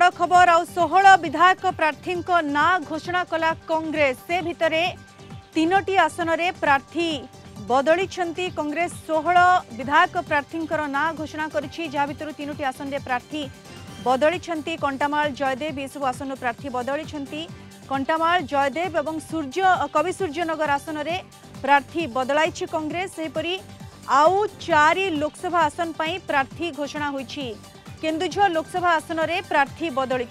बड़ खबर आउ 16 विधायक प्रार्थी ना घोषणा कला कांग्रेस से भितरे 3टी आसन रे प्रार्थी बदली कांग्रेस 16 विधायक प्रार्थी ना घोषणा करिछि जहा भितर 3टी आसन रे प्रार्थी बदली कंटामाल जयदेव ये सब आसन प्रार्थी बदली कंटामाल जयदेव एवं कवि सूर्यनगर आसन रे प्रार्थी बदलाई कांग्रेस सेपरी आउ 4 लोकसभा आसन पई प्रार्थी घोषणा होईछि। केन्दुझर लोकसभा आसन रे प्रार्थी बदली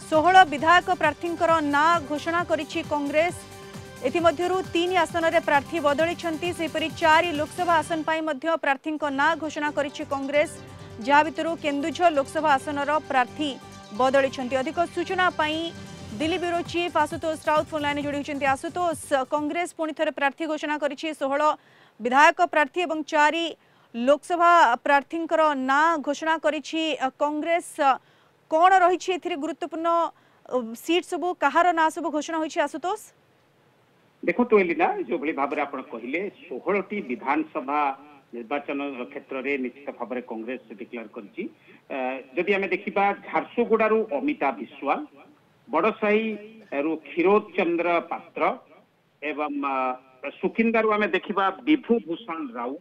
16 विधायक प्रार्थी ना घोषणा करिछि कांग्रेस एथिमध्यरु 3 आसन रे प्रार्थी बदली सेपरी 4 लोकसभा आसन पई मध्य प्रार्थी ना घोषणा करिछि कांग्रेस जहा भितरु केन्दुझर लोकसभा आसन रो प्रार्थी बदली। अधिक सूचना पई Delhi bureau chief Ashutosh Raut phone line जोड़ी होती। आशुतोष, कांग्रेस पुणी थे प्रार्थी घोषणा करिछि 16 विधायक प्रार्थी एवं 4 लोकसभा प्रार्थी ना घोषणा करिछि कांग्रेस कौन रही गुरुत्वपूर्ण सीट सबू कहार ना सब घोषणा होइछि? आशुतोष देखो तो एलिना जो भली भाबरे आपण कहिले 16टी विधानसभा निर्वाचन क्षेत्र में निश्चित भाव में कांग्रेस डिक्लेयर करिछि। जदि आमे देखिबा झारसुगुड़ारू अमिता विश्वाल, बड़साही क्षीरोद चंद्र पात्र एवं सुखिंदारू आमे देखिबा विभू भूषण राउ,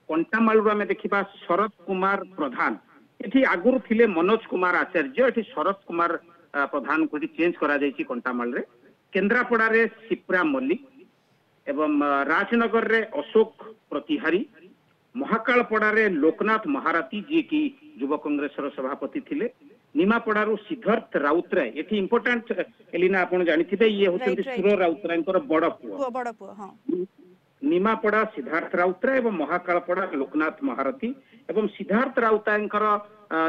कंटामालू आमे देखिबा शरद कुमार प्रधान, एठी आगुरु थिले मनोज कुमार आचार्य, एठी शरद कुमार प्रधान को चेंज करा जायछि कंटामाल रे। केन्द्रापड़ा रे सिप्रा मल्लिक एवं राजनगर रे अशोक प्रतिहारी, महाकालपड़ा रे लोकनाथ महाराती जी की युवा कांग्रेस सभापति थिले, निमापड़ारू सिद्धार्थ राउतराय, एठी इंपोर्टेंट एलिना आपण जानिथिबे ये होचंती सुर राउतरायंकर बड़ पुओ हां। निमापड़ा सिद्धार्थ राउतराय एवं महाकालपड़ा लोकनाथ महारथी एवं सिद्धार्थ राउतरायंकर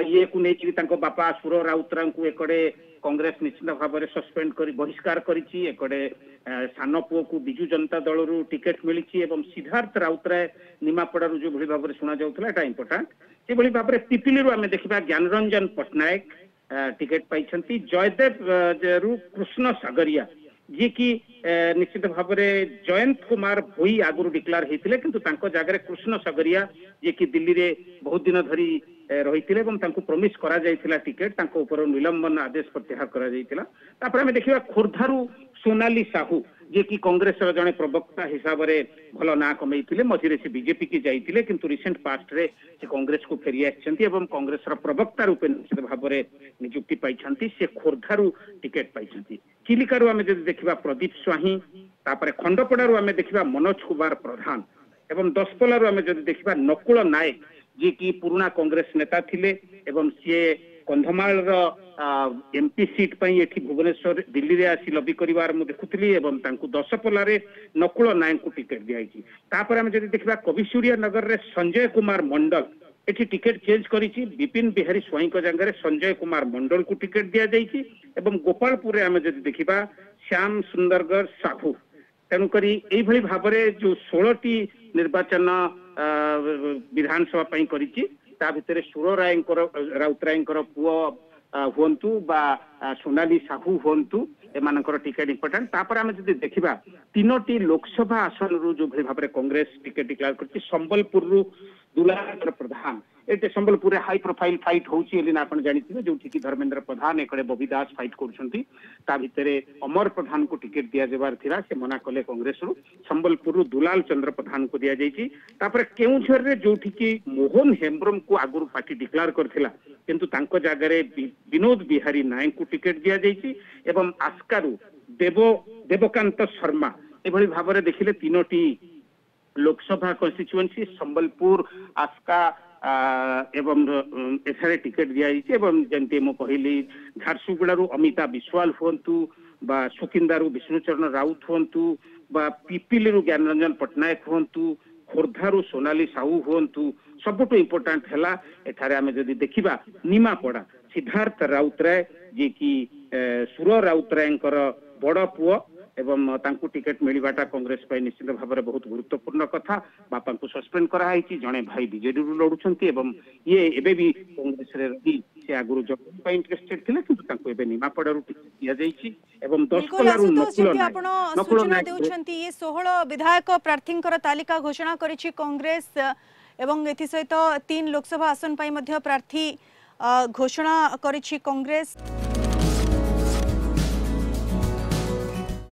ये को नेकी तांको बापा सुर राउतराय को एकड़े कांग्रेस निश्चित भाव में सस्पेंड कर बहिष्कार करिछि। एकड़े सान पुओ को बिजू जनता दल रु टिकेट मिलिछि एवं सिद्धार्थ राउतराय निमापड़ारू जो भली भाव में सुना जाउथला एटा इंपोर्टेंट। से भली भाव में पिपिली रु आमे देखिबा ज्ञानरंजन पटनायक टिकेट पाइछंती। जयदेव रु कृष्ण सागरिया जी की निश्चित भाव में जयंत कुमार भोई आगुरु डिक्लेयर होते किंतु तांको जागरे कृष्ण सागरिया जी की दिल्ली रे बहुत दिन धरी रही प्रमिश करा जायतिला टिकेट तांको ऊपर निलंबन आदेश प्रत्याहार करा जायतिला। तापर हमें देखिबा खोर्धारू सोनाली साहू जे कि कांग्रेस जड़े प्रवक्ता हिसाब से भल ना कमईथिले, मझिरे से बीजेपी की जाइतिले किंतु रिसेंट पास्ट रे से कांग्रेस को फेरी आछंती एवं कांग्रेस प्रवक्ता रूपे निश्चित भाव में नियुक्ति पाइछंती। से खोर्धारू टिकेट पाइछंती। चिलिकारु आमे जदि देखिबा प्रदीप स्वाही, तापर खंडपड़ारू आमे देखिबा मनोज कुमार प्रधान एवं दसपल्लारू आमे जदि देखिबा नकुल नायक जी की पुराना कांग्रेस नेता थिले एवं सी कंधमाल एमपी सीट पई एठी भुवनेश्वर दिल्ली रे आसी लबी करिवार मु देखुतली एवं तांकु दसपल्ला रे नकुल नायक को टिकेट दियाइछि। तापर हम जदि देखिबा कवि सूर्यनगर रे संजय कुमार मंडल एठी टिकेट चेंज करिछि। विपिन बिहारी स्वाई को जंगरे संजय कुमार मंडल को टिकेट दिया जाइछि एवं गोपालपुर रे हम जदि देखिबा श्याम सुंदरगढ़ साहू। तेणुकरी एई भली भाबरे जो 16टी निर्वाचन विधानसभा पई करिछि ता भितरे सुर राउतरायंकर पुओ हुंतु बा सोनाली साहू हुंतु एमानकर टिकेट इंपोर्टेंट। तापर आमे जदि देखिबा 3टी लोकसभा आसन रु जो भली भाबरे कांग्रेस टिकेट डिक्लेयर करछि। संबलपुर रु दुलाल प्रधान, एटे संबलपुर हाई प्रोफाइल फाइट होउछि एलिना आपण जानिथिबे, जो कि धर्मेंद्र प्रधान एकड़े बबी दास फाइट करछंती। ता भितरे अमर प्रधान को टिकेट दिया जेबार थिला, से मना कले कांग्रेस रु। संबलपुर रु दुलाल चंद्र प्रधान को दिया जाइछि। तापर केउझर रे जोठी कि मोहन हेम्ब्रम को आगुरु पार्टी डिक्लेयर करथिला किंतु तांको जागरे विनोद बिहारी नायक को टिकेट दिया जाइछि एवं आस्कारु देवकांत शर्मा एभली भाबरे देखिले 3टी लोकसभा कन्स्टिट्युएंसी संबलपुर आस्का एवं एथारे टिकेट दिया एवं जंती मो कहली झारसुगुड़ारू अमिता विश्वाल हुंतु बा सुकिंदारू विष्णुचरण राउत हुंतु बा पिपिलीरू ज्ञानरंजन पटनायक हुंतु, खोर्धारू सोनाली साहू हुंतु, सबुठु इंपोर्टेंट हैला एठारे आमे जदि देखिबा निमापड़ा सिद्धार्थ राउतराय जी की सुर राउतरायंकर बड़ पुओ एवं तांकु टिकेट मिलवाटा कांग्रेस पर निश्चित भाव में बहुत गुरुत्वपूर्ण कथा। बापा को सस्पेंड कराई, जड़े भाई बीजेडी रु लड़ुछंती एवं ये एबे भी कांग्रेस रे रही से आगुरु जॉब पे इंटरेस्टेड थिले किंतु तांकु एबे निमापड़ा रु टिकेट दिया जाईछि एवं 10 कलारु नकुल नायक देउछंती। ये 16 विधायक प्रार्थींकर तालिका घोषणा करिछि कांग्रेस एवं एथि सहित 3 लोकसभा आसन पई मध्य प्रार्थी घोषणा करिछि कांग्रेस।